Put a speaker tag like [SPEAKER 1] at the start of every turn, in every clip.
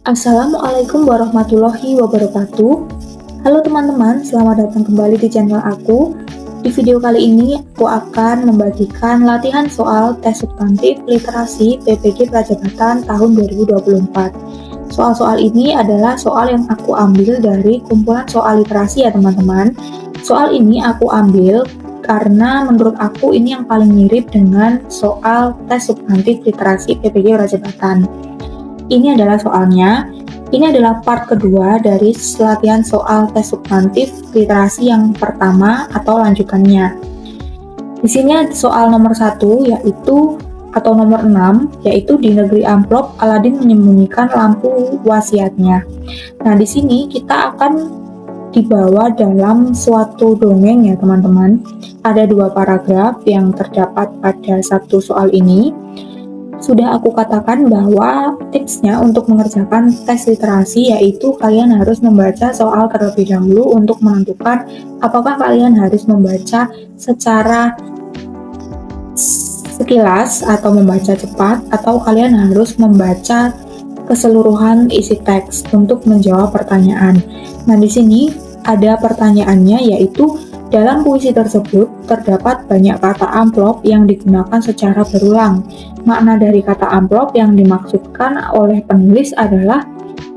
[SPEAKER 1] Assalamualaikum warahmatullahi wabarakatuh. Halo teman-teman, selamat datang kembali di channel aku. Di video kali ini, aku akan membagikan latihan soal tes substantif literasi PPG Prajabatan tahun 2024. Soal-soal ini adalah soal yang aku ambil dari kumpulan soal literasi ya teman-teman. Soal ini aku ambil karena menurut aku ini yang paling mirip dengan soal tes substantif literasi PPG Prajabatan. Ini adalah soalnya. Ini adalah part kedua dari latihan soal tes substantif literasi yang pertama atau lanjutannya. Di sini ada soal nomor 1 yaitu atau nomor 6 yaitu di negeri amplop Aladin menyembunyikan lampu wasiatnya. Nah, di sini kita akan dibawa dalam suatu dongeng ya teman-teman. Ada 2 paragraf yang terdapat pada satu soal ini. Sudah aku katakan bahwa tipsnya untuk mengerjakan tes literasi yaitu kalian harus membaca soal terlebih dahulu untuk menentukan apakah kalian harus membaca secara sekilas atau membaca cepat atau kalian harus membaca keseluruhan isi teks untuk menjawab pertanyaan. Nah, di sini ada pertanyaannya yaitu dalam puisi tersebut terdapat banyak kata amplop yang digunakan secara berulang. Makna dari kata amplop yang dimaksudkan oleh penulis adalah,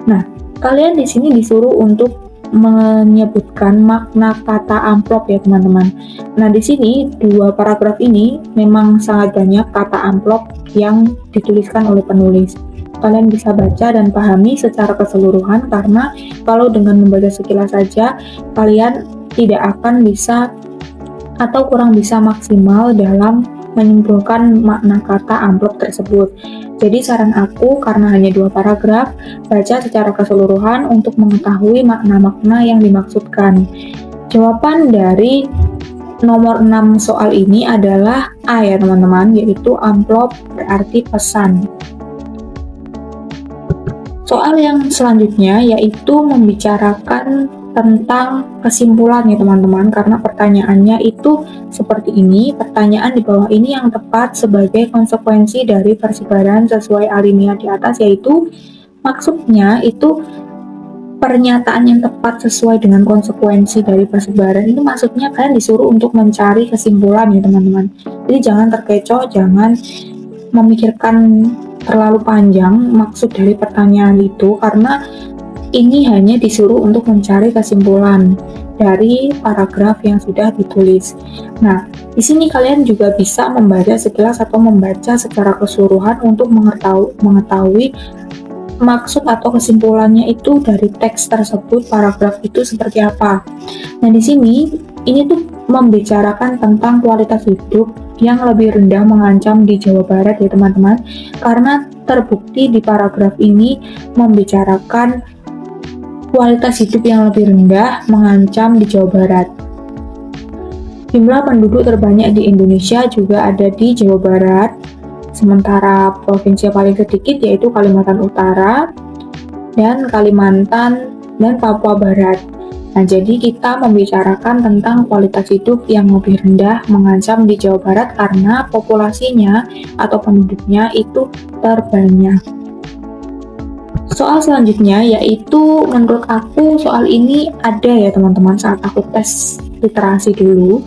[SPEAKER 1] nah, kalian di sini disuruh untuk menyebutkan makna kata amplop ya teman-teman. Nah, di sini 2 paragraf ini memang sangat banyak kata amplop yang dituliskan oleh penulis. Kalian bisa baca dan pahami secara keseluruhan karena kalau dengan membaca sekilas saja kalian tidak akan bisa atau kurang bisa maksimal dalam menyimpulkan makna kata amplop tersebut. Jadi saran aku karena hanya 2 paragraf, baca secara keseluruhan untuk mengetahui makna-makna yang dimaksudkan. Jawaban dari nomor 6 soal ini adalah A ya teman-teman, yaitu amplop berarti pesan. Soal yang selanjutnya yaitu membicarakan tentang kesimpulan ya teman-teman, karena pertanyaannya itu seperti ini. Pertanyaan di bawah ini yang tepat sebagai konsekuensi dari persebaran sesuai alinea di atas, yaitu maksudnya itu pernyataan yang tepat sesuai dengan konsekuensi dari persebaran ini maksudnya kalian disuruh untuk mencari kesimpulan ya teman-teman. Jadi jangan terkecoh, jangan memikirkan terlalu panjang maksud dari pertanyaan itu karena ini hanya disuruh untuk mencari kesimpulan dari paragraf yang sudah ditulis. Nah, di sini kalian juga bisa membaca sekilas atau membaca secara keseluruhan untuk mengetahui maksud atau kesimpulannya itu dari teks tersebut, paragraf itu seperti apa. Nah, di sini ini tuh membicarakan tentang kualitas hidup yang lebih rendah mengancam di Jawa Barat ya teman-teman, karena terbukti di paragraf ini membicarakan kualitas hidup yang lebih rendah mengancam di Jawa Barat. Jumlah penduduk terbanyak di Indonesia juga ada di Jawa Barat, sementara provinsi yang paling sedikit yaitu Kalimantan Utara dan Kalimantan dan Papua Barat. Nah, jadi kita membicarakan tentang kualitas hidup yang lebih rendah mengancam di Jawa Barat karena populasinya atau penduduknya itu terbanyak. Soal selanjutnya yaitu menurut aku soal ini ada ya teman-teman saat aku tes literasi dulu.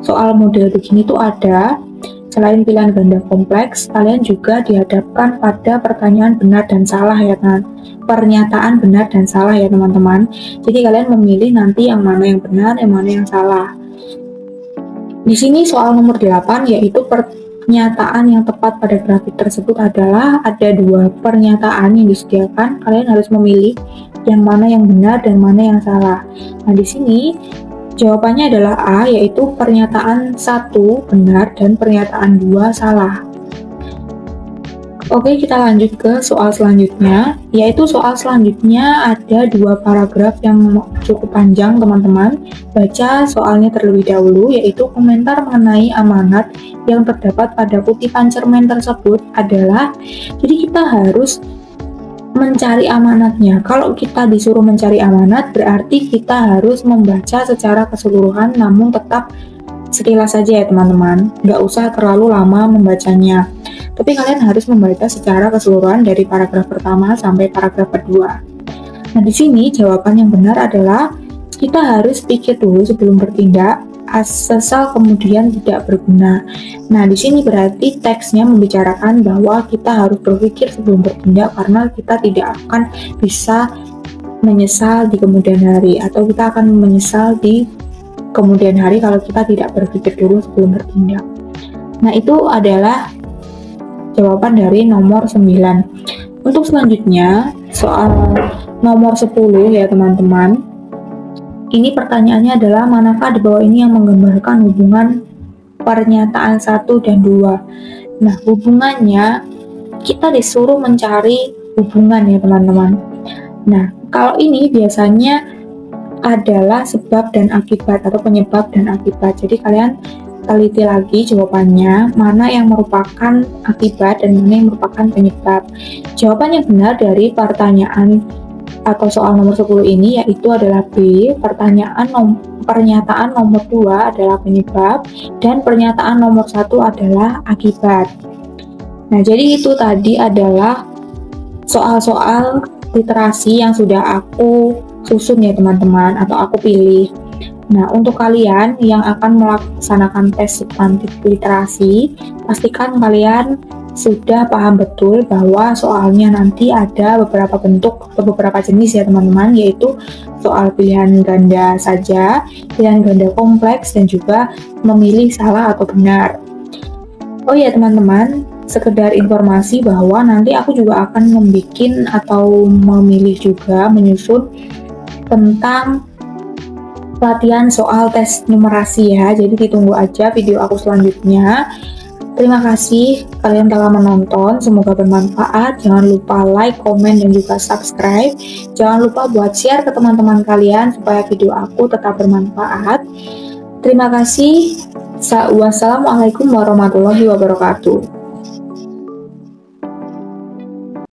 [SPEAKER 1] Soal model begini tuh ada. Selain pilihan ganda kompleks, kalian juga dihadapkan pada pertanyaan benar dan salah ya kan. Pernyataan benar dan salah ya teman-teman. Jadi kalian memilih nanti yang mana yang benar, yang mana yang salah. Di sini soal nomor 8 yaitu pernyataan yang tepat pada grafik tersebut adalah ada 2 pernyataan yang disediakan. Kalian harus memilih yang mana yang benar dan mana yang salah. Nah, di sini jawabannya adalah A, yaitu pernyataan 1 benar dan pernyataan 2 salah. Oke, kita lanjut ke soal selanjutnya, yaitu soal selanjutnya ada 2 paragraf yang cukup panjang teman-teman. Baca soalnya terlebih dahulu, yaitu komentar mengenai amanat yang terdapat pada kutipan cerpen tersebut adalah, jadi kita harus mencari amanatnya. Kalau kita disuruh mencari amanat, berarti kita harus membaca secara keseluruhan namun tetap sekilas saja ya teman-teman, nggak usah terlalu lama membacanya. Tapi kalian harus membaca secara keseluruhan dari paragraf pertama sampai paragraf kedua. Nah, di sini jawaban yang benar adalah kita harus pikir dulu sebelum bertindak, asal kemudian tidak berguna. Nah, di sini berarti teksnya membicarakan bahwa kita harus berpikir sebelum bertindak karena kita tidak akan bisa menyesal di kemudian hari, atau kita akan menyesal di kemudian hari kalau kita tidak berpikir dulu sebelum bertindak. Nah, itu adalah jawaban dari nomor 9. Untuk selanjutnya, soal nomor 10 ya teman-teman. Ini pertanyaannya adalah manakah di bawah ini yang menggambarkan hubungan pernyataan 1 dan 2. Nah, hubungannya kita disuruh mencari hubungan ya teman-teman. Nah, kalau ini biasanya adalah sebab dan akibat atau penyebab dan akibat. Jadi kalian teliti lagi jawabannya, mana yang merupakan akibat dan mana yang merupakan penyebab. Jawaban yang benar dari pertanyaan atau soal nomor 10 ini yaitu adalah B. Pernyataan nomor 2 adalah penyebab dan pernyataan nomor 1 adalah akibat. Nah, jadi itu tadi adalah soal-soal literasi yang sudah aku susun ya teman-teman, atau aku pilih. Nah, untuk kalian yang akan melaksanakan tes substantif literasi, pastikan kalian sudah paham betul bahwa soalnya nanti ada beberapa bentuk atau beberapa jenis ya teman-teman, yaitu soal pilihan ganda saja, pilihan ganda kompleks, dan juga memilih salah atau benar. Oh ya teman-teman, sekedar informasi bahwa nanti aku juga akan membuat atau memilih juga menyusun tentang pelatihan soal tes numerasi ya, jadi ditunggu aja video aku selanjutnya. Terima kasih kalian telah menonton, semoga bermanfaat. Jangan lupa like, komen, dan juga subscribe. Jangan lupa buat share ke teman-teman kalian supaya video aku tetap bermanfaat. Terima kasih. Wassalamualaikum warahmatullahi wabarakatuh.